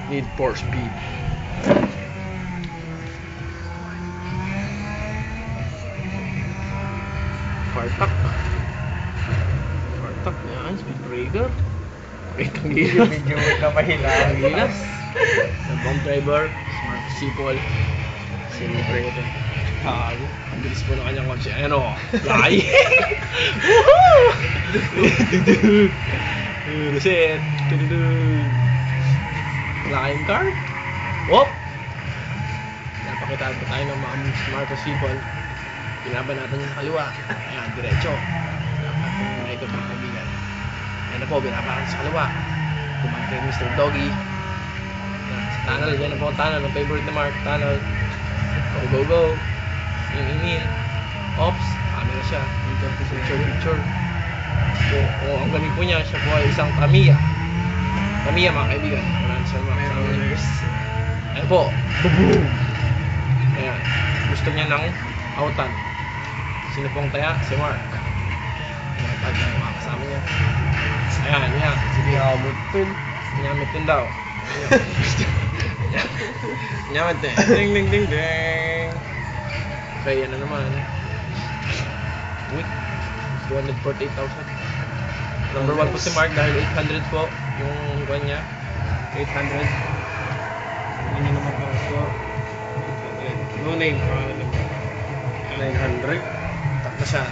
Need for Speed. Fartak. Fartak yan, speed breaker. Itong gilas. Medyo na mahila. Gilas. Sa bomb driver, smart sipol. Siyempre ito. Tago. Ang bilis po ng kanyang kotse. Ayan o. Fly! Woohoo! Reset. Flying car. Whoop! Napakitaan pa tayo ng mga smart sipol. Pinaban natin yung kaliwa. Ayan, diretso. Dapat ito mga kaibigan. Ayan na po, binabakan sa kaliwa. Kumain kay Mr. Doggy. Ayan, sa tunnel. Yan na po ang tunnel. Ang favorite na Mark. Tunnel. Go, go, go. Yung Ops. Camera siya. Picture. So, ang galing po niya. Siya po ay isang Tamiya. Tamiya mga kaibigan. Maraming salamat. Ayan po. Boom! Ayan. Gusto niya ng autan. Sino pong taya? Si Mark. Ayan, pag mga kasama niya. Ayan, yan. Sige, amutin. Nyamitin daw. Nyamitin. Ding, ding, ding, ding. Okay, yan na naman. Uy, 248,000. Number 1 po si Mark dahil 800 po yung buwan niya. 800. Hindi naman para score. No name. 900. Tak na siya.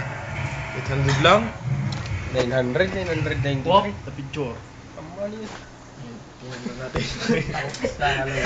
800 lang. 993. Wow, the picture. Ang mali. Tingnan natin. Tapos na lang.